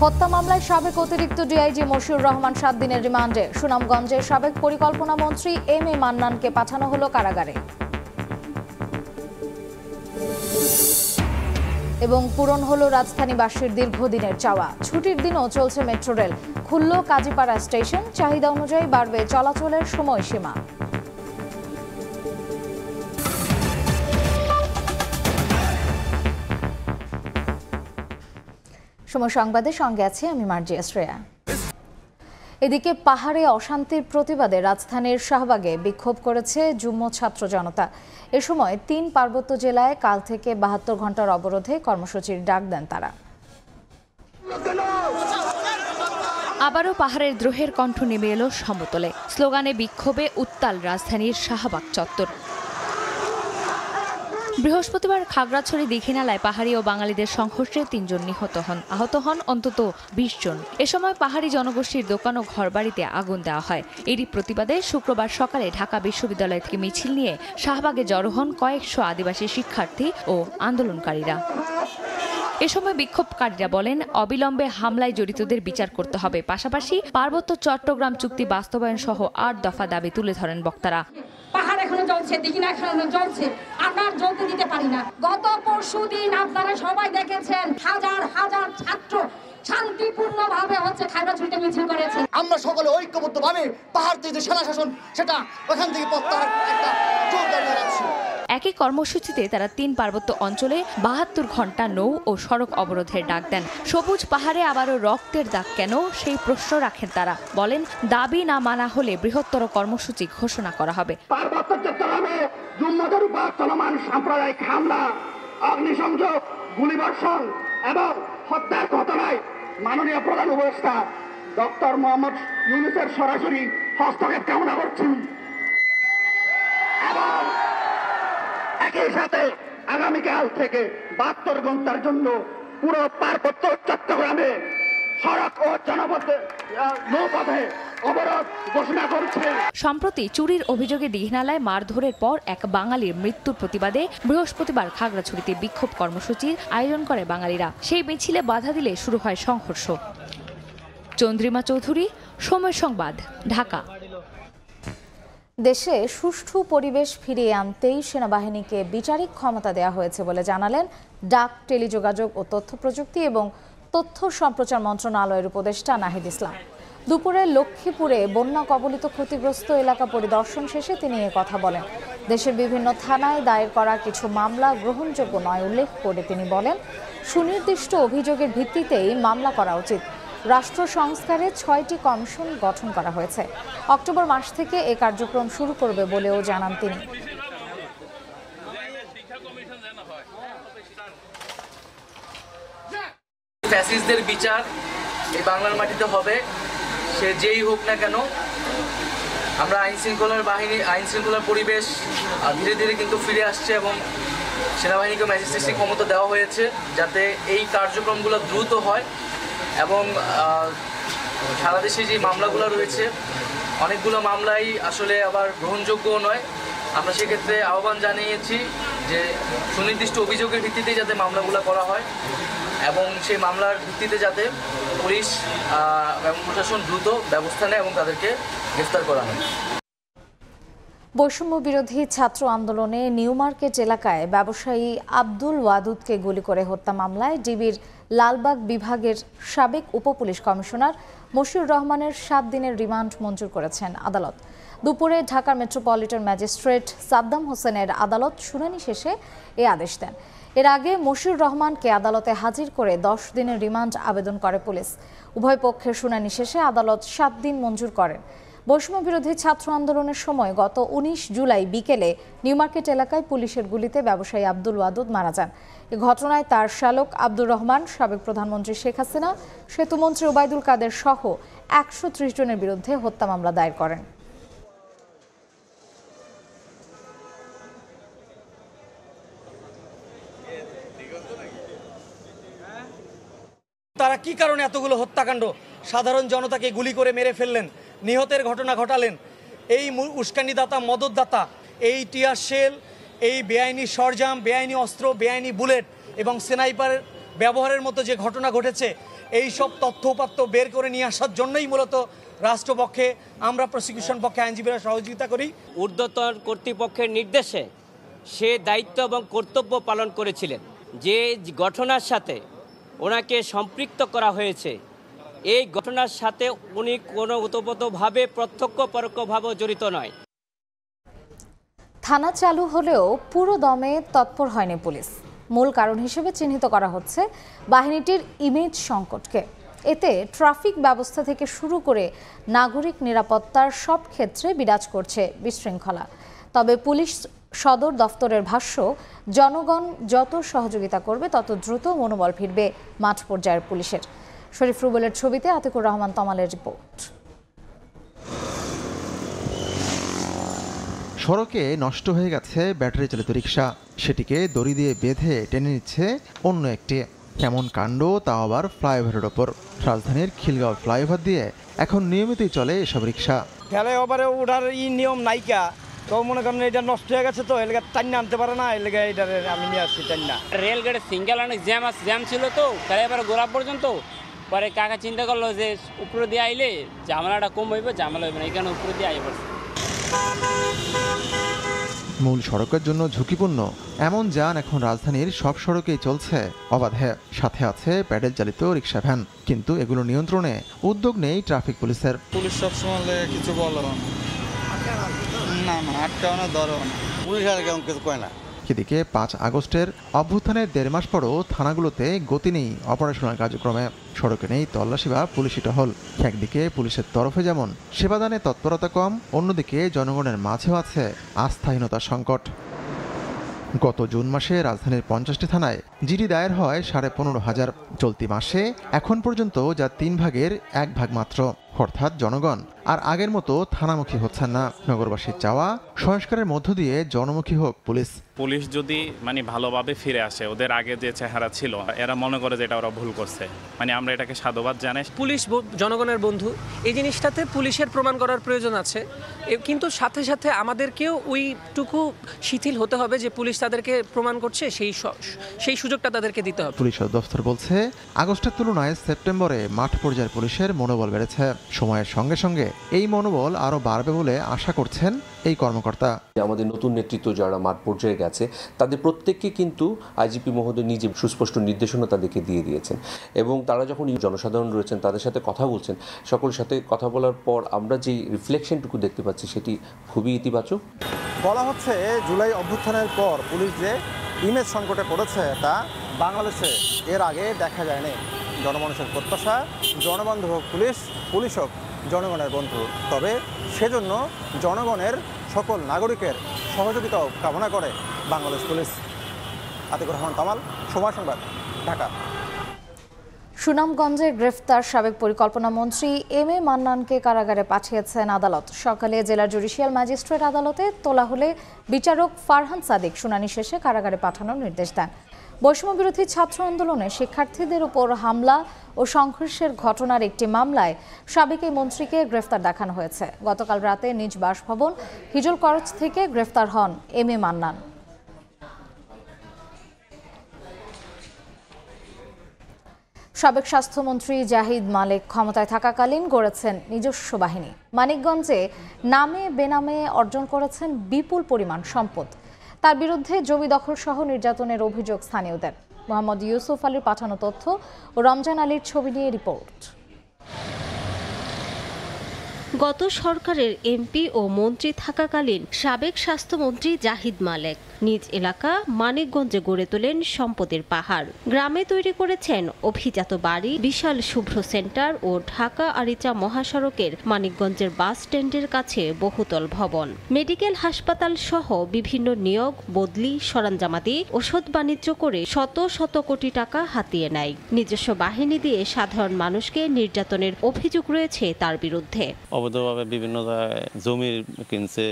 হত্যা মামলায় সাবেক অতিরিক্ত ডিআইজি মশিউর রহমান 7 দিনের রিমান্ডে। সুনামগঞ্জের সাবেক পরিকল্পনা মন্ত্রী এম এ মান্নানকে পাঠানো হলো কারাগারে। এবং পূরণ হলো রাজধানীবাসীর দীর্ঘদিনের চাওয়া। ছুটির দিনও চলছে মেট্রো রেল। খুলল কাজীপাড়া স্টেশন। চাহিদা অনুযায়ী বাড়বে চলাচলের সময়সীমা। সময় সংবাদের সঙ্গে আছে আমি মার্জিয়া শ্রেয়া। এদিকে পাহাড়ে অশান্তির প্রতিবাদে রাজধানীর শাহবাগে বিক্ষোভ করেছে যুগ্ম ছাত্র জনতা। এ সময় 3 পার্বত্য জেলায় কাল থেকে 72 ঘন্টার অবরোধে কর্মসূচির ডাক দেন তারা। আবারও পাহাড়ের দ্রোহের কণ্ঠ নেমে এলো সমতলে। স্লোগানে বিক্ষোভে উত্তাল রাজধানীর শাহবাগ চত্বর। বৃহস্পতিবার খাগড়াছড়ি দীঘিনালায় পাহাড়ি ও বাঙালিদের সংঘর্ষে 3 জন নিহত হন। আহত হন অন্তত 20 জন। এ সময় পাহাড়ি জনগোষ্ঠীর দোকান ও ঘরবাড়িতে আগুন দেওয়া হয়। এরই প্রতিবাদে শুক্রবার সকালে ঢাকা বিশ্ববিদ্যালয় থেকে মিছিল নিয়ে শাহবাগে জড়ো হন কয়েকশো আদিবাসী শিক্ষার্থী ও আন্দোলনকারীরা। এ সময় বিক্ষোভকারীরা বলেন, অবিলম্বে হামলায় জড়িতদের বিচার করতে হবে। পাশাপাশি পার্বত্য চট্টগ্রাম চুক্তি বাস্তবায়ন সহ 8 দফা দাবি তুলে ধরেন বক্তারা। পাহাড় এখনো জ্বলছে, দীঘিনা এখনো জ্বলছে, আমরা জ্বলতে দিতে পারি না। গত পরশুদিন আপনারা সবাই দেখেছেন হাজার হাজার ছাত্র শান্তিপূর্ণভাবে খাগড়াছড়িতে মিছিল করেছে। আমরা সকলে ঐক্যবদ্ধভাবে পাহাড় থেকে সেনা শাসন সেটা ওখান থেকে প্রত্যাহার একটা জোর দাঁড়িয়ে রাখছি। একই কর্মসূচিতে তারা 3 পার্বত্য অঞ্চলে 72 ঘন্টা নৌ ও সড়ক অবরোধের ডাক দেন। সবুজ পাহাড়ে আবারও রক্তের দাগ কেন, সেই প্রশ্ন রাখেন তারা। বলেন, দাবি না মানা হলে বৃহত্তর কর্মসূচি ঘোষণা করা হবে। পার্বত্য চট্টগ্রামে জুম্মদের উপর চলমান সাম্প্রদায়িক হামলা, অগ্নিসংযোগ, গুলিবর্ষণ এবং হত্যার ঘটনায় মাননীয় প্রধান উপদেষ্টা ডক্টর মোহাম্মদ ইউনূসের সরাসরি হস্তক্ষেপ কামনা করছি। এবং একই সাথে আগামীকাল থেকে 72 ঘন্টার জন্য পুরো পার্বত্য চট্টগ্রামে সড়ক ও জনপথে নৌপথে অবরোধ ঘোষণা করছে। সম্প্রতি চুরির অভিযোগে দীঘিনালায় মারধরের পর এক বাঙালির মৃত্যুর প্রতিবাদে বৃহস্পতিবার খাগড়াছড়িতে বিক্ষোভ কর্মসূচির আয়োজন করে বাঙালিরা। সেই মিছিলে বাধা দিলে শুরু হয় সংঘর্ষ। চন্দ্রিমা চৌধুরী, সময় সংবাদ, ঢাকা। দেশে সুষ্ঠু পরিবেশ ফিরিয়ে আনতেই সেনাবাহিনীকে বিচারিক ক্ষমতা দেওয়া হয়েছে বলে জানালেন ডাক, টেলিযোগাযোগ ও তথ্য প্রযুক্তি এবং তথ্য সম্প্রচার মন্ত্রণালয়ের উপদেষ্টা নাহিদ ইসলাম। দুপুরে লক্ষ্মীপুরে বন্যা কবলিত ক্ষতিগ্রস্ত এলাকা পরিদর্শন শেষে তিনি এ কথা বলেন। দেশের বিভিন্ন থানায় দায়ের করা কিছু মামলা গ্রহণযোগ্য নয় উল্লেখ করে তিনি বলেন, সুনির্দিষ্ট অভিযোগের ভিত্তিতেই মামলা করা উচিত। রাষ্ট্র সংস্কারে 6টি কমিশন গঠন করা হয়েছে। অক্টোবর মাস থেকে এ কার্যক্রম শুরু করবে বলেও জানান তিনি। ফ্যাসিস্টদের বিচার এই বাংলার মাটিতে হবে, সে যেই হোক না কেন। আমরা আইন শৃঙ্খলার পরিবেশ ধীরে ধীরে কিন্তু ফিরে আসছে এবং সেনাবাহিনীকে ম্যাজিস্ট্রেসি ক্ষমতা দেওয়া হয়েছে যাতে এই কার্যক্রমগুলো দ্রুত হয়। এবং সারা দেশে যে মামলাগুলো রয়েছে অনেকগুলো মামলাই আসলে আবার গ্রহণযোগ্য নয়। আমরা সেক্ষেত্রে আহ্বান জানিয়েছি যে সুনির্দিষ্ট অভিযোগের ভিত্তিতে যাতে মামলাগুলো করা হয় এবং সেই মামলার ভিত্তিতে যাতে পুলিশ এবং প্রশাসন দ্রুত ব্যবস্থা নেয় এবং তাদেরকে গ্রেফতার করা হয়। বৈষম্য বিরোধী ছাত্র আন্দোলনে নিউ মার্কেট এলাকায় ব্যবসায়ী আব্দুল ওয়াদুদকে গুলি করে হত্যা মামলায় ডিবির লালবাগ বিভাগের সাবেক উপপুলিশ কমিশনার মশিউর রহমানের 7 দিনের রিমান্ড মঞ্জুর করেছেন আদালত। দুপুরে ঢাকার মেট্রোপলিটন ম্যাজিস্ট্রেট সাদ্দাম হোসেনের আদালত শুনানি শেষে এ আদেশ দেন। এর আগে মশিউর রহমানকে আদালতে হাজির করে 10 দিনের রিমান্ড আবেদন করে পুলিশ। উভয় পক্ষের শুনানি শেষে আদালত 7 দিন মঞ্জুর করেন। বৈষম্য বিরোধী ছাত্র আন্দোলনের সময় গত 19 জুলাই বিকেলে নিউ মার্কেট এলাকায় পুলিশের গুলিতে ব্যবসায়ী আব্দুল ওয়াদুদ মারা যান। এ ঘটনায় তার শ্যালক আব্দুর রহমান, সাবেক প্রধানমন্ত্রী শেখ হাসিনা, সেতুমন্ত্রী ওবায়দুল কাদের সহ 130 জনের বিরুদ্ধে হত্যা মামলা দায়ের করেন। তারা কি কারণে এতগুলো হত্যাকাণ্ড, সাধারণ জনতাকে গুলি করে মেরে ফেললেন, নিহতের ঘটনা ঘটালেন? এই উস্কানিদাতা, মদতদাতা, এই টিয়ার শেল, এই বেআইনি সরঞ্জাম, বেআইনি অস্ত্র, বেআইনি বুলেট এবং স্নাইপার ব্যবহারের মতো যে ঘটনা ঘটেছে, এই সব তথ্য উপাত্ত বের করে নিয়ে আসার জন্যই মূলত রাষ্ট্রপক্ষে আমরা প্রসিকিউশন পক্ষে আইনজীবীরা সহযোগিতা করি। ঊর্ধ্বতন কর্তৃপক্ষের নির্দেশে সে দায়িত্ব এবং কর্তব্য পালন করেছিলেন। যে ঘটনার সাথে ওনাকে সম্পৃক্ত করা হয়েছে, এই ঘটনার সাথে উনি কোনো ওতপ্রোতভাবে প্রত্যক্ষ পরোক্ষভাবে জড়িত নয়। থানা চালু হলেও পুরো দমে তৎপর হয়নি পুলিশ। মূল কারণ হিসেবে চিহ্নিত করা হচ্ছে বাহিনীটির ইমেজ সংকটকে। এতে ট্রাফিক ব্যবস্থা থেকে শুরু করে নাগরিক নিরাপত্তার সব ক্ষেত্রে বিরাজ করছে বিশৃঙ্খলা। তবে পুলিশ সদর দফতরের ভাষ্য, জনগণ যত সহযোগিতা করবে তত দ্রুত মনোবল ফিরবে মাঠ পর্যায়ের পুলিশের। শরীফ রুবেলের ছবিতে আতিকুর রহমান তমালের রিপোর্ট। সড়কে নষ্ট হয়ে গেছে ব্যাটারি চালিত রিক্সা, সেটিকে দড়ি দিয়ে বেঁধে টেনে নিচ্ছে অন্য একটি। কেমন কাণ্ড, তা আবার ফ্লাইওভারের ওপর। রাজধানীর খিলগাঁও ফ্লাইওভার দিয়ে এখন নিয়মিতই চলে এসব রিক্সা। ফ্লাইওভারে ওঠার নিয়ম নাইকা, তো মনে করেন এটা নষ্ট হয়ে গেছে, তো এলাকা টান্না আনতে পারে না, এলাকা এটা আমি নিয়ে আসছি টান্না। রেলগাড়ি সিঙ্গেল অনেক জ্যাম ছিল, তো ফ্লাইওভারে গোড়া পর্যন্ত। পরে কাকা চিন্তা করলো যে উপরে দিয়ে আইলে ঝামেলাটা কম হইবে, ঝামেলা হইবে না, এখানে উপরে দিয়ে আই পড়ছে। মূল সড়কের জন্য ঝুঁকিপূর্ণ এমন যান এখন রাজধানীর সব সড়কেই চলছে অবাধে। সাথে আছে প্যাডেল চালিত রিক্সা ভ্যান, কিন্তু এগুলো নিয়ন্ত্রণে উদ্যোগ নেই ট্রাফিক পুলিশের। পুলিশ সবসময় কিছু বলো না, আটকাও না, ধরো না, পুলিশ আর কেমন কিছু কয় না। এদিকে ৫ আগস্টের অভ্যুত্থানের ১.৫ মাস পরও থানাগুলোতে গতি নেই অপারেশনাল কার্যক্রমে। সড়কে নেই তল্লাশি বা পুলিশি টহল। একদিকে পুলিশের তরফে যেমন সেবাদানে তৎপরতা কম, অন্যদিকে জনগণের মাঝেও আছে আস্থাহীনতার সংকট। গত জুন মাসে রাজধানীর ৫০টি থানায় জিডি দায়ের হয় ১৫,৫০০। চলতি মাসে এখন পর্যন্ত যা ৩ ভাগের ১ ভাগ মাত্র। অর্থাৎ জনগণ আর আগের মতো থানামুখী হচ্ছেন না। নগরবাসীর চাওয়া, সংস্কারের মধ্য দিয়ে জনমুখী হোক পুলিশ। পুলিশ যদি ভালোভাবে ফিরে আসে, ওদের আগে যে চেহারা ছিল, এরা মনে করে যে এটা ওরা ভুল করছে, আমরা এটাকে সাধুবাদ জানাই। পুলিশ জনগণের বন্ধু, এই জিনিসটাতে পুলিশের প্রমাণ করার প্রয়োজন আছে, কিন্তু সাথে সাথে আমাদেরকেও ওইটুকু শিথিল হতে হবে যে পুলিশ তাদেরকে প্রমাণ করছে, সেই সুযোগটা তাদেরকে দিতে হবে। পুলিশ দফতর বলছে, আগস্টের তুলনায় সেপ্টেম্বরে মাঠ পর্যায়ের পুলিশের মনোবল বেড়েছে। সময়ের সঙ্গে সঙ্গে এই মনোবল আরও বাড়বে বলে আশা করছেন এই কর্মকর্তা। আমাদের নতুন নেতৃত্ব যারা মাঠ পর্যায়ে গেছে, তাদের প্রত্যেককে কিন্তু আইজিপি মহোদয় নিজে সুস্পষ্ট নির্দেশনা তাদেরকে দিয়ে দিয়েছেন, এবং তারা যখন জনসাধারণ রয়েছেন তাদের সাথে কথা বলছেন, সকলের সাথে কথা বলার পর আমরা যে রিফ্লেকশনটুকু দেখতে পাচ্ছি সেটি খুবই ইতিবাচক। বলা হচ্ছে জুলাই অভ্যুত্থানের পর পুলিশ যে ইমেজ সংকটে পড়েছে, তা বাংলাদেশে এর আগে দেখা যায়নি। জনমানুষের প্রত্যাশা, জনবন্ধু হোক পুলিশ, পুলিশ হোক জনগণের বন্ধু। তবে সেজন্য জনগণের সকল নাগরিকের সহযোগিতাও কামনা করে বাংলাদেশ পুলিশ। আতিকুর রহমান তামাল, সময় সংবাদ, ঢাকা। সুনামগঞ্জে গ্রেফতার সাবেক পরিকল্পনা মন্ত্রী এম এ মান্নানকে কারাগারে পাঠিয়েছেন আদালত। সকালে জেলা জুডিশিয়াল ম্যাজিস্ট্রেট আদালতে তোলা হলে বিচারক ফারহান সাদিক শুনানি শেষে কারাগারে পাঠানোর নির্দেশ দেন। বৈষম্যবিরোধী ছাত্র আন্দোলনে শিক্ষার্থীদের উপর হামলা ও সংঘর্ষের ঘটনার একটি মামলায় সাবেক এই মন্ত্রীকে গ্রেফতার দেখানো হয়েছে। গতকাল রাতে নিজ বাসভবন হিজল করচ থেকে গ্রেফতার হন এম এ মান্নান। সাবেক স্বাস্থ্যমন্ত্রী জাহিদ মালেক ক্ষমতায় থাকাকালীন গড়েছেন নিজস্ব বাহিনী। মানিকগঞ্জে নামে বেনামে অর্জন করেছেন বিপুল পরিমাণ সম্পদ। তার বিরুদ্ধে জমি দখল সহ নির্যাতনের অভিযোগ স্থানীয়দের। মোহাম্মদ ইউসুফ আলীর পাঠানো তথ্য ও রমজান আলীর ছবি নিয়ে রিপোর্ট। গত সরকারের এমপি ও মন্ত্রী থাকাকালীন সাবেক স্বাস্থ্যমন্ত্রী জাহিদ মালেক নিজ এলাকা মানিকগঞ্জে গড়ে তোলেন সম্পদের পাহাড়। গ্রামে তৈরি করেছেন অভিজাত বাড়ি, বিশাল শুভ্র সেন্টার ও ঢাকা আরিচা মহাসড়কের মানিকগঞ্জের বাস স্ট্যান্ডের কাছে বহুতল ভবন। মেডিকেল হাসপাতাল সহ বিভিন্ন নিয়োগ, বদলি, সরঞ্জামাদি, ওষুধ বাণিজ্য করে শত শত কোটি টাকা হাতিয়ে নেয়। নিজস্ব বাহিনী দিয়ে সাধারণ মানুষকে নির্যাতনের অভিযোগ রয়েছে তার বিরুদ্ধে। অবৈধভাবে বিভিন্ন জমি কিনছে,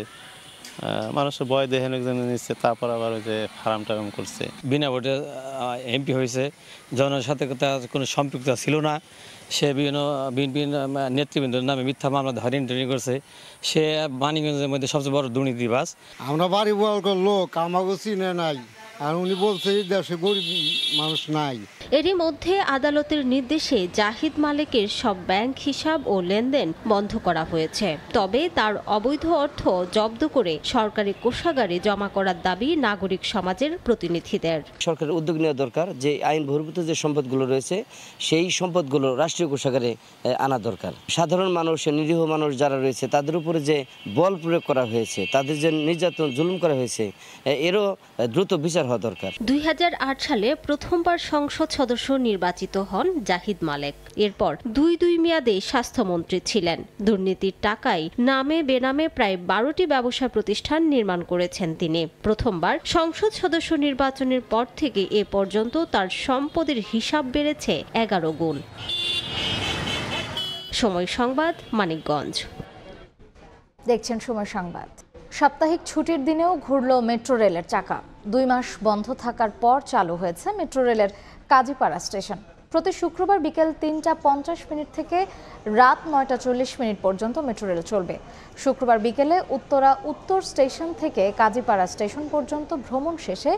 মানুষের ভয় দেখে নিচ্ছে, তারপর আবার ওই যে ফার্ম টার্ম করছে। বিনা ভোটে এমপি হয়েছে, জনের সাথে তার কোনো সম্পৃক্ততা ছিল না। সে বিভিন্ন নেতৃবৃন্দের নামে মিথ্যা মামলা হয়রানি করছে। সে মানিকগঞ্জের মধ্যে সবচেয়ে বড় দুর্নীতিবাজ। আমরা বাড়ি বল লোক আমাকে চিনে নাই, আর উনি বলছে দেশে গরিব মানুষ নাই। এরই মধ্যে আদালতের নির্দেশে জাহিদ মালেকের সব ব্যাংক হিসাব ও লেনদেন বন্ধ করা হয়েছে। তবে তার অবৈধ অর্থ জব্দ করে সরকারি কোষাগারে জমা করার দাবি নাগরিক সমাজের প্রতিনিধিদের। সরকারের উদ্যোগ নেওয়া দরকার যে আইন বহির্ভূত যে সম্পদগুলো রয়েছে সেই সম্পদগুলো রাষ্ট্রীয় কোষাগারে আনা দরকার। সাধারণ মানুষ, নিরীহ মানুষ যারা রয়েছে তাদের উপরে যে বল প্রয়োগ করা হয়েছে, তাদের যে নির্যাতন জুলুম করা হয়েছে, এরও দ্রুত বিচার হওয়া দরকার। 2008 সালে প্রথমবার সংসদ সদস্য নির্বাচিত হন জাহিদ মালেক। এরপর দুই মেয়াদে স্বাস্থ্যমন্ত্রী ছিলেন। দুর্নীতির টাকায় নামে বেনামে প্রায় 12টি ব্যবসা প্রতিষ্ঠান নির্মাণ করেছেন তিনি। প্রথমবার সংসদ সদস্য নির্বাচনের পর থেকে এ পর্যন্ত তার সম্পদের হিসাব বেড়েছে 11 গুণ। সময় সংবাদ, মানিকগঞ্জ। দেখছেন সময় সংবাদ। সাপ্তাহিক ছুটির দিনেও ঘুরল মেট্রো রেলের চাকা। 2 মাস বন্ধ থাকার পর চালু হয়েছে মেট্রো রেলের কাজীপাড়া স্টেশন। প্রতি শুক্রবার বিকেল 3:50 থেকে রাত 9:40 পর্যন্ত মেট্রো রেল চলবে। শুক্রবার বিকেলে উত্তর স্টেশন থেকে কাজীপাড়া স্টেশন পর্যন্ত ভ্রমণ শেষে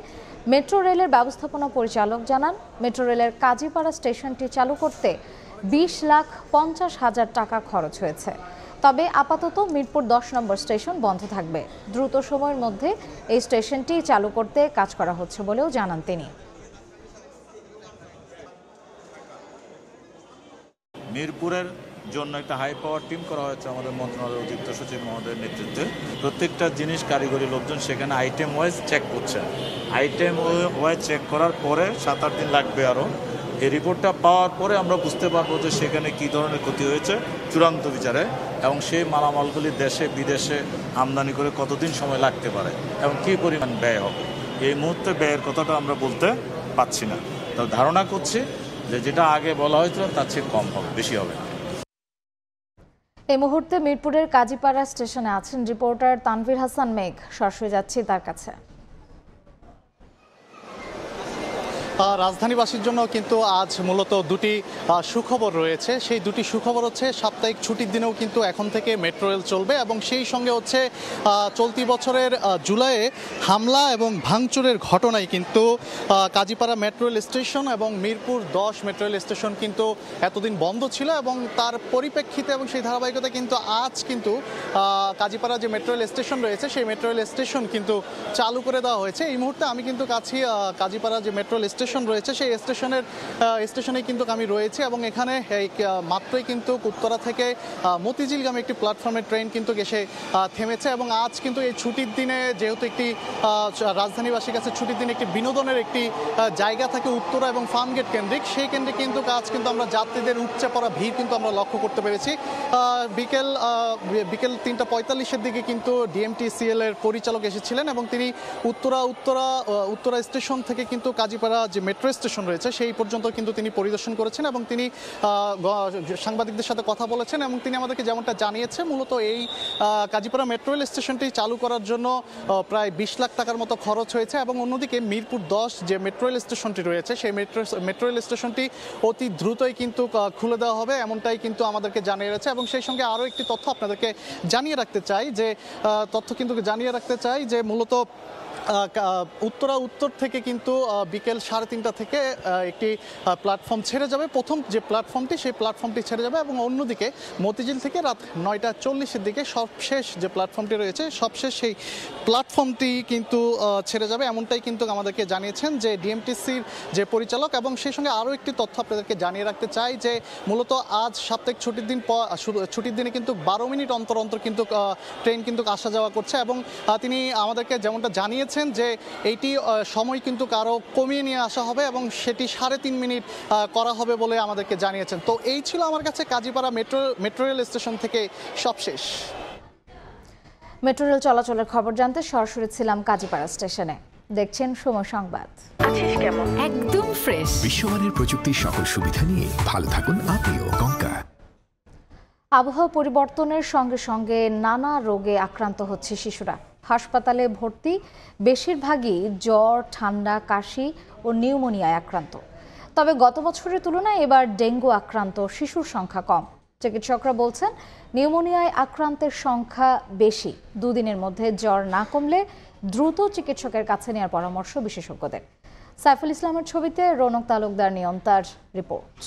মেট্রো রেলের ব্যবস্থাপনা পরিচালক জানান, মেট্রো রেলের কাজীপাড়া স্টেশনটি চালু করতে 20,50,000 টাকা খরচ হয়েছে। তবে আপাতত মিরপুর 10 নম্বর স্টেশন বন্ধ থাকবে। দ্রুত সময়ের মধ্যে এই স্টেশনটি চালু করতে কাজ করা হচ্ছে বলেও জানান তিনি। মিরপুরের জন্য একটা হাই পাওয়ার টিম করা হয়েছে আমাদের মন্ত্রণালয়ের অতিরিক্ত সচিব মহোদয়ের নেতৃত্বে। প্রত্যেকটা জিনিস কারিগরি লোকজন সেখানে আইটেম ওয়াইজ চেক করছেন। আইটেম ওয়াইজ চেক করার পরে 7-8 দিন লাগবে আরও। এই রিপোর্টটা পাওয়ার পরে আমরা বুঝতে পারবো যে সেখানে কী ধরনের ক্ষতি হয়েছে চূড়ান্ত বিচারে, এবং সেই মালামালগুলি দেশে বিদেশে আমদানি করে কতদিন সময় লাগতে পারে এবং কী পরিমাণ ব্যয় হবে। এই মুহূর্তে ব্যয়ের কথাটা আমরা বলতে পারছি না, তো ধারণা করছি যে যেটা আগে বলা হয়েছিল তার চেয়ে কম হবে, বেশি হবে না। এই মুহূর্তে মিরপুরের কাজীপাড়া স্টেশনে আছেন রিপোর্টার তানভীর হাসান মেঘ। সরাসরি যাচ্ছি তার কাছে। রাজধানীবাসীর জন্য কিন্তু আজ মূলত দুটি সুখবর রয়েছে। সেই দুটি সুখবর হচ্ছে সাপ্তাহিক ছুটির দিনেও কিন্তু এখন থেকে মেট্রো রেল চলবে, এবং সেই সঙ্গে হচ্ছে চলতি বছরের জুলাইয়ে হামলা এবং ভাঙচুরের ঘটনায় কিন্তু কাজীপাড়া মেট্রো রেল স্টেশন এবং মিরপুর 10 মেট্রো রেল স্টেশন কিন্তু এতদিন বন্ধ ছিল, এবং তার পরিপ্রেক্ষিতে এবং সেই ধারাবাহিকতা কিন্তু আজ কিন্তু কাজীপাড়া যে মেট্রো রেল স্টেশন রয়েছে সেই মেট্রো রেল স্টেশন কিন্তু চালু করে দেওয়া হয়েছে। এই মুহূর্তে আমি কিন্তু কাজীপাড়া যে মেট্রো রেল স্টেশন রয়েছে সেই স্টেশনে কিন্তু আমি রয়েছি, এবং এখানে মাত্রই কিন্তু উত্তরা থেকে মতিঝিলগামী একটি প্ল্যাটফর্মের ট্রেন কিন্তু এসে থেমেছে। এবং আজ কিন্তু এই ছুটির দিনে যেহেতু একটি রাজধানীবাসীর কাছে ছুটির দিনে একটি বিনোদনের একটি জায়গা থাকে উত্তরা এবং ফার্মগেট কেন্দ্রিক, সেই কেন্দ্রে কিন্তু আজ কিন্তু আমরা যাত্রীদের উপচে পড়া ভিড় কিন্তু আমরা লক্ষ্য করতে পেরেছি। বিকেল 3:45 দিকে কিন্তু ডিএমটিসিএল এর পরিচালক এসেছিলেন, এবং তিনি উত্তরা স্টেশন থেকে কিন্তু কাজীপাড়া যে মেট্রো স্টেশন রয়েছে সেই পর্যন্ত কিন্তু তিনি পরিদর্শন করেছেন, এবং তিনি সাংবাদিকদের সাথে কথা বলেছেন, এবং তিনি আমাদেরকে যেমনটা জানিয়েছে মূলত এই কাজীপাড়া মেট্রো রেল স্টেশনটি চালু করার জন্য প্রায় 20 লাখ টাকার মতো খরচ হয়েছে। এবং অন্যদিকে মিরপুর 10 যে মেট্রো রেল স্টেশনটি রয়েছে সেই মেট্রো রেল স্টেশনটি অতি দ্রুতই কিন্তু খুলে দেওয়া হবে, এমনটাই কিন্তু আমাদেরকে জানিয়ে রয়েছে। এবং সেই সঙ্গে আরও একটি তথ্য আপনাদেরকে জানিয়ে রাখতে চাই যে মূলত উত্তর থেকে কিন্তু বিকেল 3:30 থেকে একটি প্ল্যাটফর্ম ছেড়ে যাবে। প্রথম যে প্ল্যাটফর্মটি সেই প্ল্যাটফর্মটি ছেড়ে যাবে, এবং অন্যদিকে মতিঝিল থেকে রাত 9:40 দিকে সবশেষ যে প্ল্যাটফর্মটি রয়েছে সেই প্ল্যাটফর্মটি কিন্তু ছেড়ে যাবে, এমনটাই কিন্তু আমাদেরকে জানিয়েছেন যে ডিএমটিসির যে পরিচালক। এবং সেই সঙ্গে আরও একটি তথ্য আপনাদেরকে জানিয়ে রাখতে চাই যে মূলত আজ সাপ্তাহিক ছুটির দিনে কিন্তু 12 মিনিট অন্তর কিন্তু ট্রেন কিন্তু আসা যাওয়া করছে, এবং তিনি আমাদেরকে যেমনটা জানিয়েছেন যে এইটি সময় কিন্তু আরও কমিয়ে নিয়ে আসা হবে, এবং সেটি 3.5 মিনিট করা হবে বলে আমাদেরকে জানিয়েছেন। তো এই ছিল আমার কাছে কাজীপাড়া মেট্রো রেল স্টেশন থেকে সবশেষ। মেট্রো রেল চলাচলের খবর জানতে সরাসরি ছিলাম কাজীপাড়া স্টেশনে। দেখছেন সময় সংবাদ। একদম ফ্রেশ বিশ্বমানের প্রযুক্তির সকল সুবিধা নিয়ে ভালো থাকুন আপনিও। কঙ্কা। আবহাওয়া পরিবর্তনের সঙ্গে সঙ্গে নানা রোগে আক্রান্ত হচ্ছে শিশুরা। হাসপাতালে ভর্তি বেশিরভাগই জ্বর, ঠান্ডা, কাশি ও নিউমোনিয়ায় আক্রান্ত। তবে গত বছরের তুলনায় এবার ডেঙ্গু আক্রান্ত শিশুর সংখ্যা কম। চিকিৎসকরা বলছেন নিউমোনিয়ায় আক্রান্তের সংখ্যা বেশি। 2 দিনের মধ্যে জ্বর না কমলে দ্রুত চিকিৎসকের কাছে নেওয়ার পরামর্শ বিশেষজ্ঞদের। সাইফুল ইসলামের ছবিতে রৌনক তালুকদার নিয়ন্তার রিপোর্ট।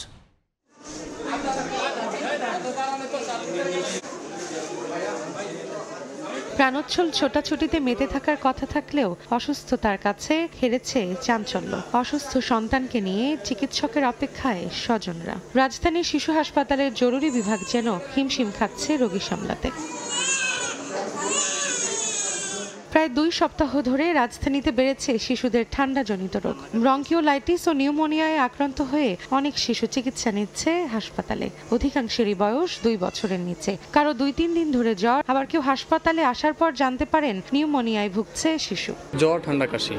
প্রাণোচ্ছল ছোটাছুটিতে মেতে থাকার কথা থাকলেও অসুস্থতার কাছে হেরেছে চাঞ্চল্য। অসুস্থ সন্তানকে নিয়ে চিকিৎসকের অপেক্ষায় স্বজনরা। রাজধানীর শিশু হাসপাতালের জরুরি বিভাগ যেন হিমশিম খাচ্ছে রোগী সামলাতে। প্রায় 2 সপ্তাহ ধরে রাজধানীতে বেড়েছে শিশুদের ঠান্ডাজনিত রোগ। ব্রঙ্কিওলাইটিস ও নিউমোনিয়ায় আক্রান্ত হয়ে অনেক শিশু চিকিৎসা নিচ্ছে হাসপাতালে। অধিকাংশেরই বয়স 2 বছরের নিচে। কারো 2-3 দিন ধরে জ্বর, আবার কেউ হাসপাতালে আসার পর জানতে পারেন নিউমোনিয়ায় ভুগছে শিশু। জ্বর, ঠান্ডা, কাশি,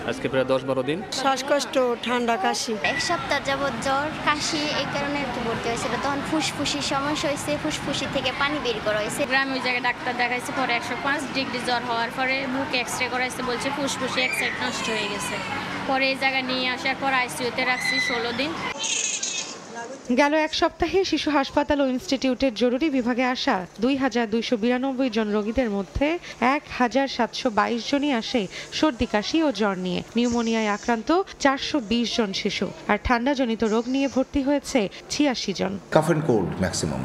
আজকে প্রায় 10-12 দিন। শ্বাসকষ্ট, ঠান্ডা, কাশি। 1 সপ্তাহ যাবত জ্বর, কাশি, এই কারণে একটু ভর্তি হয়েছিল। তখন ফুসফুসির সমস্যা হয়েছে, ফুসফুসি থেকে পানি বের করা হয়েছে। গ্রামে ওই জায়গায় ডাক্তার দেখাইছে, পরে 105 ডিগ্রি জ্বর হওয়ার পরে বুক এক্সরে করাইছে, বলছে ফুসফুসি এক সাইড নষ্ট হয়ে গেছে। পরে এই জায়গায় নিয়ে আসার পর আইসিইউতে রাখছি 16 দিন। গেল 1 সপ্তাহে শিশু হাসপাতাল ও ইনস্টিটিউটের জরুরি বিভাগে আসা 2292 জন রোগীদের মধ্যে 1722 জনই আসে সর্দি, কাশি ও জ্বর নিয়ে। নিউমোনিয়ায় আক্রান্ত 420 জন শিশু, আর ঠান্ডাজনিত রোগ নিয়ে ভর্তি হয়েছে 86 জন। Cough and cold maximum,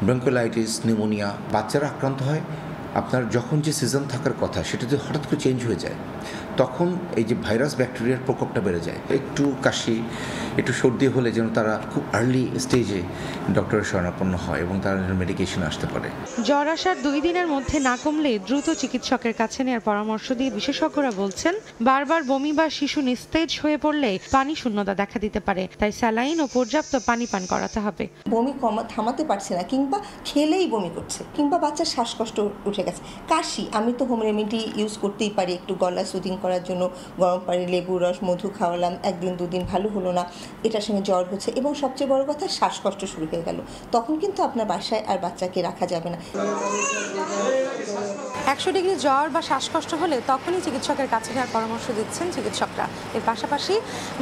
bronchiolitis, pneumonia, বাচ্চারা আক্রান্ত হয়। আপনার যখন যে সিজন থাকার কথা সেটা যদি হঠাৎ করে চেঞ্জ হয়ে যায়, তখন এই যে ভাইরাস ব্যাকটেরিয়ার প্রকোপটা বেড়ে যায়। একটু কাশি, একটু সর্দি হলে যেন তারা খুব আর্লি স্টেজে ডক্টরের শরণাপন্ন হয় এবং তারা মেডিকেশন আসতে পারে। জ্বর আসার 2 দিনের মধ্যে না কমলে দ্রুত চিকিৎসকের কাছে নেওয়ার পরামর্শ দিয়ে বিশেষজ্ঞরা বলছেন, বারবার বমি বা শিশু নিস্তেজ হয়ে পড়লে পানি শূন্যতা দেখা দিতে পারে। তাই স্যালাইন ও পর্যাপ্ত পানি পান করাতে হবে। বমি থামাতে পারছে না, কিংবা খেলেই বমি করছে, কিংবা বাচ্চার শ্বাসকষ্ট উঠে গেছে। কাশি, আমি তো হোম রেমেডি ইউজ করতেই পারি একটু গলা সুদিং করার জন্য। গরম পানি, লেবু রস, মধু খাওয়ালাম, 1 দিন 2 দিন ভালো হলো না, এটার সঙ্গে জ্বর হচ্ছে এবং সবচেয়ে বড় কথা শ্বাসকষ্ট শুরু হয়ে গেল। তখন কিন্তু আপনার বাসায় আর বাচ্চাকে রাখা যাবে না। 100 ডিগ্রি জ্বর বা শ্বাসকষ্ট হলে তখনই চিকিৎসকের কাছে নেওয়ার পরামর্শ দিচ্ছেন চিকিৎসকরা। এর পাশাপাশি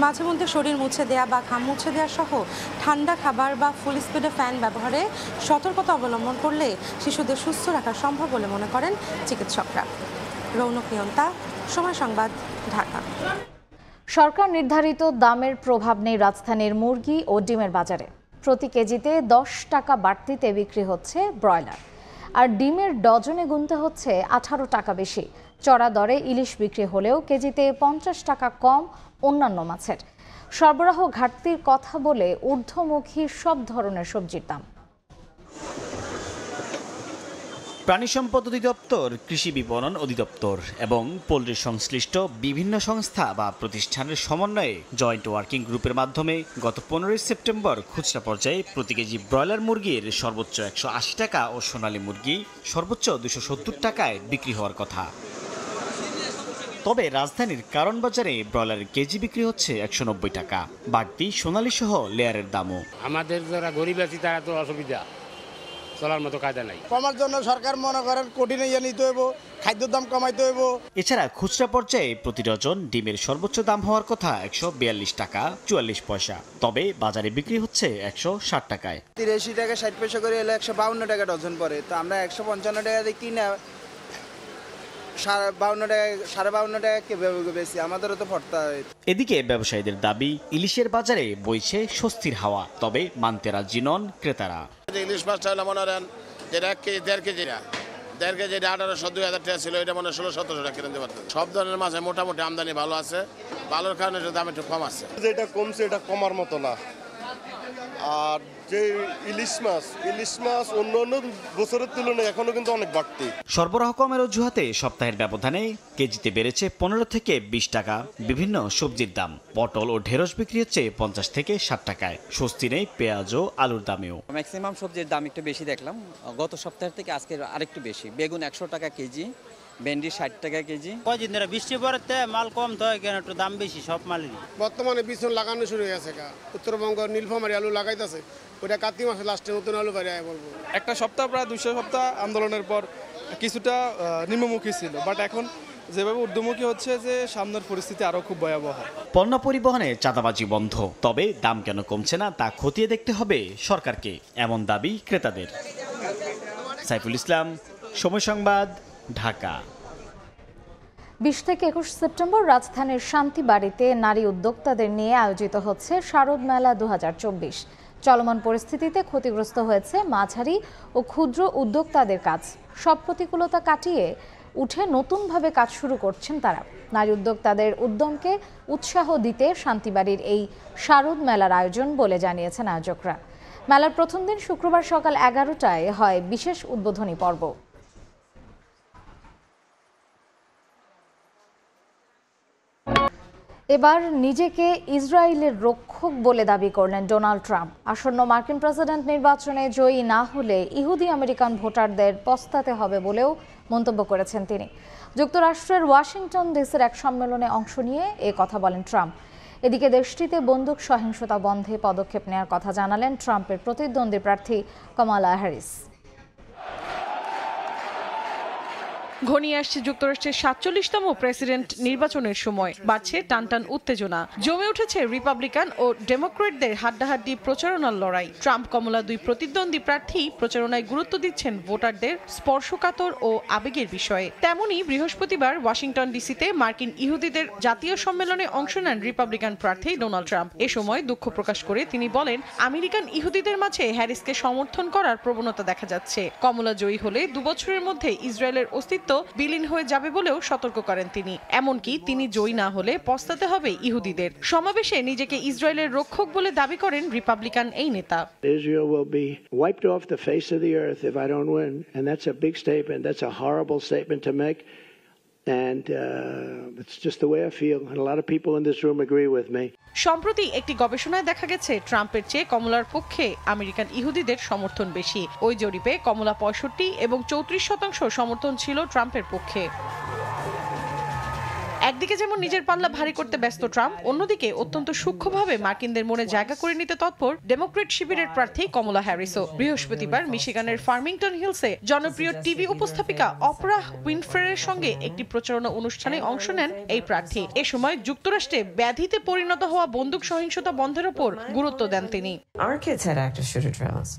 মাঝে মধ্যে শরীর মুছে দেওয়া বা ঘাম মুছে দেওয়া সহ ঠান্ডা খাবার বা ফুল স্পিডে ফ্যান ব্যবহারে সতর্কতা অবলম্বন করলে শিশুদের সুস্থ রাখা সম্ভব বলে মনে করেন চিকিৎসকরা। রৌনক নিয়ন্তা, সময় সংবাদ, ঢাকা। সরকার নির্ধারিত দামের প্রভাব নেই রাজধানীর মুরগি ও ডিমের বাজারে। প্রতি কেজিতে 10 টাকা বাড়তিতে বিক্রি হচ্ছে ব্রয়লার, আর ডিমের ডজনে গুনতে হচ্ছে 18 টাকা বেশি। চড়া দরে ইলিশ বিক্রি হলেও কেজিতে 50 টাকা কম অন্যান্য মাছের। সরবরাহ ঘাটতির কথা বলে ঊর্ধ্বমুখী সব ধরনের সবজির দাম। প্রাণী সম্পদ অধিদপ্তর, কৃষি বিপণন অধিদপ্তর এবং পোল্ট্রি সংশ্লিষ্ট বিভিন্ন সংস্থা বা প্রতিষ্ঠানের সমন্বয়ে জয়েন্ট ওয়ার্কিং গ্রুপের মাধ্যমে গত 15 সেপ্টেম্বর খুচরা পর্যায়ে প্রতি কেজি ব্রয়লার মুরগির সর্বোচ্চ 180 টাকা ও সোনালী মুরগি সর্বোচ্চ 270 টাকায় বিক্রি হওয়ার কথা। তবে রাজধানীর কারণ বাজারে ব্রয়লারের কেজি বিক্রি হচ্ছে 190 টাকা, বাড়তি সোনালী সহ লেয়ারের দামও। আমাদের যারা গরিব আছি তারা তো অসুবিধা, চলার মতো কায়দা নাই। কমার জন্য সরকার মনে করেন কঠিনে ইয়ে নিতে হইব, খাদ্যের দাম কমাইতে হইব। এছাড়া খুচরা পর্যায়ে প্রতি ডজন ডিমের সর্বোচ্চ দাম হওয়ার কথা 142 টাকা 44 পয়সা, তবে বাজারে বিক্রি হচ্ছে 160 টাকায়। 83 টাকা 60 পয়সা করে এলে 152 টাকা ডজন পড়ে, তো আমরা 155 টাকা দিয়ে কিনে 52 টাকা বেশি, আমাদেরও তো পড়তে হয়। এদিকে ব্যবসায়ীদের দাবি, ইলিশের বাজারে বইছে স্বস্তির হাওয়া, তবে মানতে রাজি নন ক্রেতারা। ইলিশ মাছটা হলে মনে করেন যেটা 1 কেজি 1.5 কেজি না, 1.5 কেজি 1800-2000 টাকা ছিল, এটা মনে 1600-1700 টাকা কিনতে পারতেন। সব ধরনের মাছে মোটামুটি আমদানি ভালো আছে, ভালোর কারণে দাম একটু কম আছে। যেটা কমছে এটা কমার মতো না। আর যে ইলিশ মাছ অন্য বছরের তুলনায় এখনো কিন্তু অনেক বাড়তি। সরবরাহ কমের অজুহাতে সপ্তাহের ব্যবধানে কেজিতে বেড়েছে 15 থেকে 20 টাকা বিভিন্ন সবজির দাম। পটল ও ঢেঁড়স বিক্রি হচ্ছে 50 থেকে 60 টাকায়। স্বস্তি নেই পেঁয়াজ ও আলুর দামেও। ম্যাক্সিমাম সবজির দাম একটু বেশি দেখলাম, গত সপ্তাহের থেকে আজকে আরেকটু বেশি। বেগুন 100 টাকা কেজি, ভেন্ডি 60 টাকা কেজি। কয়দিন ধরে বৃষ্টি পড়তে মাল কম তো হয় কেন, একটু দাম বেশি সব মালেরই। বর্তমানে বিছন লাগানো শুরু হয়ে গেছে, উত্তরবঙ্গ নীলফামারী আলু লাগাইতেছে, ওটা কার্তিক মাসে লাস্টে নতুন আলু বাইরে বলবো। একটা সপ্তাহ প্রায় 2 সপ্তাহ আন্দোলনের পর কিছুটা নিম্নমুখী ছিল, বাট এখন যেভাবে ঊর্ধ্বমুখী হচ্ছে যে সামনের পরিস্থিতি আরো খুব ভয়াবহ। পণ্য পরিবহনে চাঁদাবাজি বন্ধ, তবে দাম কেন কমছে না তা খতিয়ে দেখতে হবে সরকারকে, এমন দাবি ক্রেতাদের। সাইফুল ইসলাম, সময় সংবাদ, ঢাকা। 20 থেকে 21 সেপ্টেম্বর রাজধানীর শান্তিবাড়িতে নারী উদ্যোক্তাদের নিয়ে আয়োজিত হচ্ছে শারদ মেলা 2024। চলমান পরিস্থিতিতে ক্ষতিগ্রস্ত হয়েছে মাঝারি ও ক্ষুদ্র উদ্যোক্তাদের কাজ। সব প্রতিকূলতা কাটিয়ে উঠে নতুনভাবে কাজ শুরু করছেন তারা। নারী উদ্যোক্তাদের উদ্যমকে উৎসাহ দিতে শান্তিবাড়ির এই শারদ মেলার আয়োজন বলে জানিয়েছেন আয়োজকরা। মেলার প্রথম দিন শুক্রবার সকাল 11টায় হয় বিশেষ উদ্বোধনী পর্ব। এবার নিজেকে ইসরায়েলের রক্ষক বলে দাবি করলেন ডোনাল্ড ট্রাম্প। আসন্ন মার্কিন প্রেসিডেন্ট নির্বাচনে জয়ী না হলে ইহুদি আমেরিকান ভোটারদের পস্তাতে হবে বলেও মন্তব্য করেছেন তিনি। যুক্তরাষ্ট্রের ওয়াশিংটন ডিসির এক সম্মেলনে অংশ নিয়ে এ কথা বলেন ট্রাম্প। এদিকে দেশটিতে বন্দুক সহিংসতা বন্ধে পদক্ষেপ নেওয়ার কথা জানালেন ট্রাম্পের প্রতিদ্বন্দ্বী প্রার্থী কামালা হ্যারিস। ঘনিয়ে আসছে যুক্তরাষ্ট্রের 47তম প্রেসিডেন্ট নির্বাচনের সময়। বাড়ছে টানটান উত্তেজনা, জমে উঠেছে রিপাবলিকান ও ডেমোক্রেটদের হাড্ডাহাড্ডি প্রচারণার লড়াই। ট্রাম্প কমলা দুই প্রতিদ্বন্দ্বী প্রার্থী প্রচারণায় গুরুত্ব দিচ্ছেন ভোটারদের স্পর্শকাতর ও আবেগের বিষয়ে। তেমনি বৃহস্পতিবার ওয়াশিংটন ডিসিতে মার্কিন ইহুদিদের জাতীয় সম্মেলনে অংশ নেন রিপাবলিকান প্রার্থী ডোনাল্ড ট্রাম্প। এ সময় দুঃখ প্রকাশ করে তিনি বলেন, আমেরিকান ইহুদিদের মাঝে হ্যারিসকে সমর্থন করার প্রবণতা দেখা যাচ্ছে। কমলা জয়ী হলে 2 বছরের মধ্যে ইসরায়েলের অস্তিত্ব বিলীন হয়ে যাবে বলেও সতর্ক করেন তিনি। এমনকি তিনি জয়ী না হলে পস্তাতে হবে ইহুদিদের। সমাবেশে নিজেকে ইসরায়েলের রক্ষক বলে দাবি করেন রিপাবলিকান এই নেতা। Israel will be wiped off the face of the earth if I don't win, and that's a big statement. That's a horrible statement to make, and it's just the way I feel, and a lot of people in this room agree with me. সম্প্রতি একটি গবেষণায় দেখা গেছে ট্রাম্পের চেয়ে কমলার পক্ষে American ইহুদিদের সমর্থন বেশি। ওই জরিপে কমলা 65 এবং 34% সমর্থন ছিল ট্রাম্পের পক্ষে। একদিকে যেমন নিজের পাল্লা ভারী করতে ব্যস্ত ট্রাম্প, অন্যদিকে অত্যন্ত সূক্ষ্মভাবে মার্কিনদের মনে জায়গা করে নিতে তৎপর ডেমোক্রেট শিবিরের প্রার্থী কমলা হ্যারিসও। বৃহস্পতিবার মিশিগানের ফার্মিংটন হিলসে জনপ্রিয় টিভি উপস্থাপিকা অপরাহ উইনফ্রের সঙ্গে একটি প্রচারণা অনুষ্ঠানে অংশ নেন এই প্রার্থী। এ সময় যুক্তরাষ্ট্রে ব্যাধিতে পরিণত হওয়া বন্দুক সহিংসতা বন্ধের উপর গুরুত্ব দেন তিনি। Our kids had active shooter drills.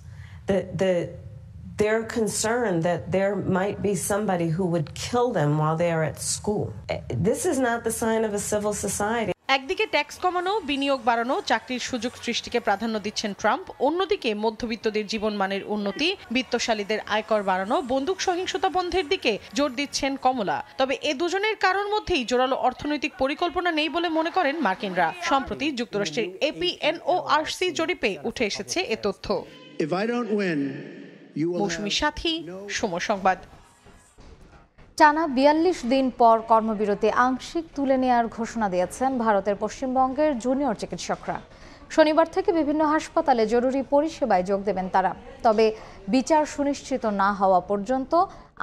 They're concerned that there might be somebody who would kill them while they are at school. This is not the sign of a civil society. একদিকে tax কমানো, বিনিয়োগ বাড়ানো, চাকরির সুযোগ সৃষ্টিকে প্রাধান্য দিচ্ছেন Trump. অন্যদিকে মধ্যবিত্তদের জীবনমানের উন্নতি, বিত্তশালীদের আয়কর বাড়ানো, বন্দুক সহিংসতা বন্ধের দিকে জোর দিচ্ছেন কমলা। তবে এ দুজনের কারোর মধ্যেই জোরালো অর্থনৈতিক পরিকল্পনা নেই বলে মনে করেন মার্কিনরা। সম্প্রতি যুক্তরাষ্ট্রের APNORC জরিপে উঠে এসেছে এ তথ্য। মৌসুমী সাথী, সময় সংবাদ। টানা 42 দিন পর কর্মবিরতি আংশিক তুলে নেওয়ার ঘোষণা দিয়েছেন ভারতের পশ্চিমবঙ্গের জুনিয়র চিকিৎসকরা। শনিবার থেকে বিভিন্ন হাসপাতালে জরুরি পরিষেবায় যোগ দেবেন তারা। তবে বিচার সুনিশ্চিত না হওয়া পর্যন্ত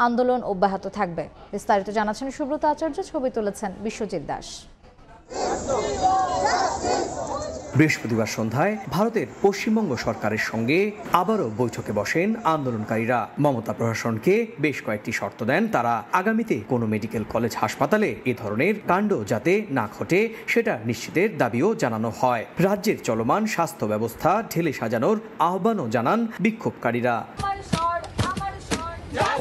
আন্দোলন অব্যাহত থাকবে। বিস্তারিত জানাচ্ছেন সুব্রত আচার্য, ছবি তুলেছেন বিশ্বজিৎ দাস। বৃহস্পতিবার সন্ধ্যায় ভারতের পশ্চিমবঙ্গ সরকারের সঙ্গে আবারও বৈঠকে বসেন আন্দোলনকারীরা। মমতা প্রশাসনকে বেশ কয়েকটি শর্ত দেন তারা। আগামীতে কোনো মেডিকেল কলেজ হাসপাতালে এ ধরনের কাণ্ড যাতে না ঘটে সেটা নিশ্চিতের দাবিও জানানো হয়। রাজ্যের চলমান স্বাস্থ্য ব্যবস্থা ঢেলে সাজানোর আহ্বানও জানান বিক্ষোভকারীরা।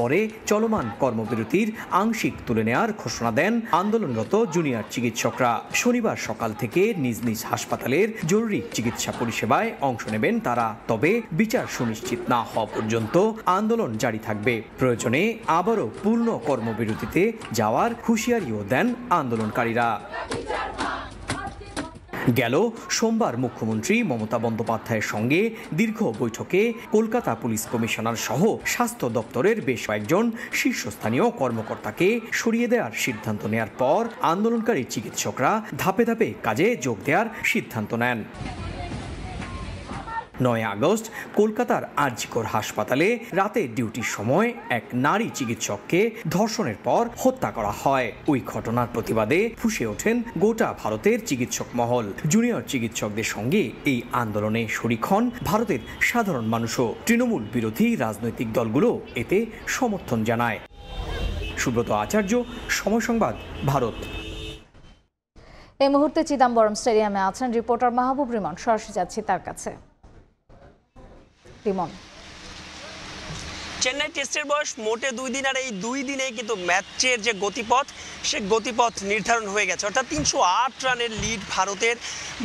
পরে চলমান কর্মবিরতির আংশিক তুলে নেওয়ার ঘোষণা দেন আন্দোলনরত জুনিয়র চিকিৎসকরা। শনিবার সকাল থেকে নিজ নিজ হাসপাতালের জরুরি চিকিৎসা পরিষেবায় অংশ নেবেন তারা। তবে বিচার সুনিশ্চিত না হওয়া পর্যন্ত আন্দোলন জারি থাকবে। প্রয়োজনে আবারও পূর্ণ কর্মবিরতিতে যাওয়ার হুঁশিয়ারিও দেন আন্দোলনকারীরা। গেল সোমবার মুখ্যমন্ত্রী মমতা বন্দ্যোপাধ্যায়ের সঙ্গে দীর্ঘ বৈঠকে কলকাতা পুলিশ কমিশনার সহ স্বাস্থ্য দপ্তরের বেশ কয়েকজন শীর্ষস্থানীয় কর্মকর্তাকে সরিয়ে দেওয়ার সিদ্ধান্ত নেওয়ার পর আন্দোলনকারী চিকিৎসকরা ধাপে ধাপে কাজে যোগ দেওয়ার সিদ্ধান্ত নেন। 9 আগস্ট কলকাতার আরজিকর হাসপাতালে রাতে ডিউটির সময় এক নারী চিকিৎসককে ধর্ষণের পর হত্যা করা হয়। ওই ঘটনার প্রতিবাদে ফুঁসে ওঠেন গোটা ভারতের চিকিৎসক মহল। জুনিয়র চিকিৎসকদের সঙ্গে এই আন্দোলনে শরিক হন ভারতের সাধারণ মানুষও। তৃণমূল বিরোধী রাজনৈতিক দলগুলো এতে সমর্থন জানায়। সুব্রত আচার্য, সময় সংবাদ, ভারত। এই মুহূর্তে চিদাম্বরম স্টেডিয়ামে আছেন রিপোর্টার মাহবুব রিমন। সরাসরি যাচ্ছি তার কাছে। রিমন। চেন্নাই টেস্টের বয়স মোটে 2 দিন, আর এই 2 দিনে কিন্তু ম্যাচের যে গতিপথ সে গতিপথ নির্ধারণ হয়ে গেছে। অর্থাৎ 308 রানের লিড ভারতের।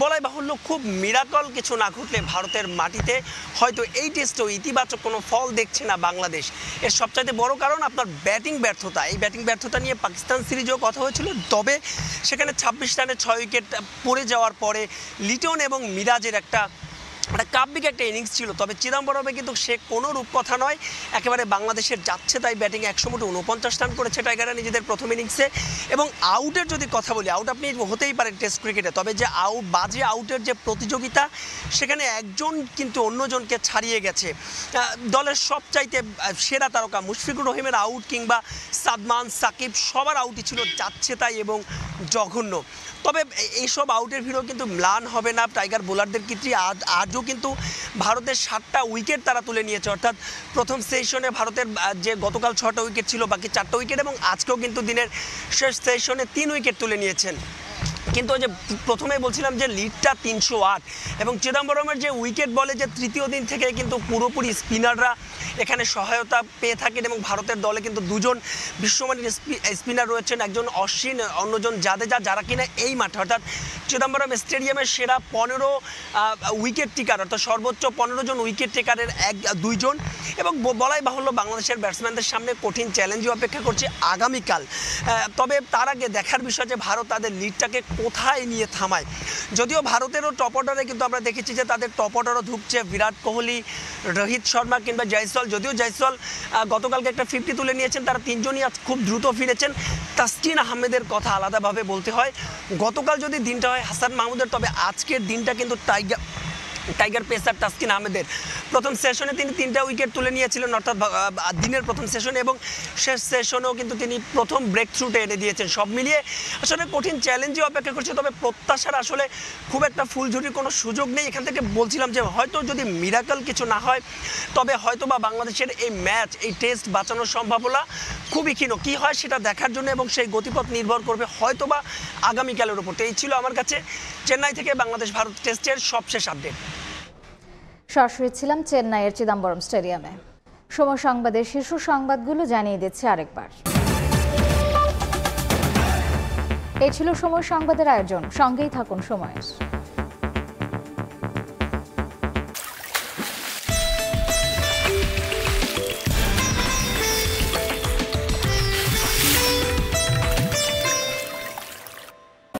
বলাই বাহুল্য খুব মিরাকল কিছু না ঘটলে ভারতের মাটিতে হয়তো এই টেস্টেও ইতিবাচক কোনো ফল দেখছে না বাংলাদেশ। এর সবচাইতে বড় কারণ আপনার ব্যাটিং ব্যর্থতা। এই ব্যাটিং ব্যর্থতা নিয়ে পাকিস্তান সিরিজেও কথা হয়েছিল, তবে সেখানে 26 রানে 6 উইকেট পড়ে যাওয়ার পরে লিটন এবং মিরাজের একটা কাব্যিক একটা ইনিংস ছিল। তবে চিদম্বরমে কিন্তু সে কোনো রূপকথা নয়, একেবারে বাংলাদেশের যাচ্ছে তাই ব্যাটিং। 149 রান করেছে টাইগাররা নিজেদের প্রথম ইনিংসে। এবং আউটের যদি কথা বলি, আউট আপনি হতেই পারেন টেস্ট ক্রিকেটে, তবে যে বাজে আউটের যে প্রতিযোগিতা সেখানে একজন কিন্তু অন্যজনকে ছাড়িয়ে গেছে। দলের সবচাইতে সেরা তারকা মুশফিকুর রহিমের আউট কিংবা সাদমান সাকিব সবার আউটই ছিল যাচ্ছে তাই এবং জঘন্য। তবে এইসব আউটের ভিড়ও কিন্তু ম্লান হবে না টাইগার বোলারদের কীর্তি। আজও কিন্তু ভারতের 7টা উইকেট তারা তুলে নিয়েছে। অর্থাৎ প্রথম সেশনে ভারতের যে গতকাল 6টা উইকেট ছিল, বাকি 4টা উইকেট, এবং আজকেও কিন্তু দিনের শেষ সেশনে 3 উইকেট তুলে নিয়েছেন। কিন্তু ওই যে প্রথমে বলছিলাম যে লিডটা 308, এবং চিদম্বরমের যে উইকেট বলে যে তৃতীয় দিন থেকে কিন্তু পুরোপুরি স্পিনাররা এখানে সহায়তা পেয়ে থাকেন, এবং ভারতের দলে কিন্তু 2জন বিশ্বমানের স্পিনার রয়েছেন, একজন অশ্বিন, অন্যজন জাদেজা, যারা কিনা এই মাঠে অর্থাৎ চিদম্বরম স্টেডিয়ামের সেরা 15 উইকেট টেকার, অর্থাৎ সর্বোচ্চ 15 জন উইকেট টেকারের 2জন। এবং বলাই বাহুল্য বাংলাদেশের ব্যাটসম্যানদের সামনে কঠিন চ্যালেঞ্জও অপেক্ষা করছে আগামীকাল। তবে তার আগে দেখার বিষয় যে ভারত তাদের লিডটাকে কোথায় নিয়ে থামায়। যদিও ভারতেরও টপ অর্ডারে কিন্তু আমরা দেখেছি যে তাদের টপ অর্ডারও ঢুকছে বিরাট কোহলি, রোহিত শর্মা কিংবা জয়সওয়াল। যদিও জয়সওয়াল গতকালকে একটা 50 তুলে নিয়েছেন, তারা 3জনই আজ খুব দ্রুত ফিরেছেন। তাসকিন আহমেদের কথা আলাদাভাবে বলতে হয়। গতকাল যদি দিনটা হয় হাসান মাহমুদের, তবে আজকের দিনটা কিন্তু টাইগার পেসার তাসকিন আহমেদের। প্রথম সেশনে তিনি 3টা উইকেট তুলে নিয়েছিলেন, অর্থাৎ দিনের প্রথম সেশনে, এবং শেষ সেশনেও কিন্তু তিনি প্রথম ব্রেক থ্রুটা এনে দিয়েছেন। সব মিলিয়ে আসলে কঠিন চ্যালেঞ্জই অপেক্ষা করছে। তবে প্রত্যাশার আসলে খুব একটা ফুলঝুরির কোনো সুযোগ নেই। এখান থেকে বলছিলাম যে হয়তো যদি মিরাকল কিছু না হয়, তবে হয়তো বা বাংলাদেশের এই ম্যাচ, এই টেস্ট বাঁচানোর সম্ভাবনা খুবই ক্ষীণ। কী হয় সেটা দেখার জন্য, এবং সেই গতিপথ নির্ভর করবে হয়তো বা আগামীকালের উপর। তো এই ছিল আমার কাছে চেন্নাই থেকে বাংলাদেশ ভারত টেস্টের সবশেষ আপডেট। সরাসরি ছিলাম চেন্নাইয়ের চিদম্বরম স্টেডিয়ামে। সময় সংবাদের শীর্ষ সংবাদগুলো জানিয়ে দিচ্ছে আরেকবার। এই ছিল সময় সংবাদের আয়োজন। সঙ্গেই থাকুন সময়ের।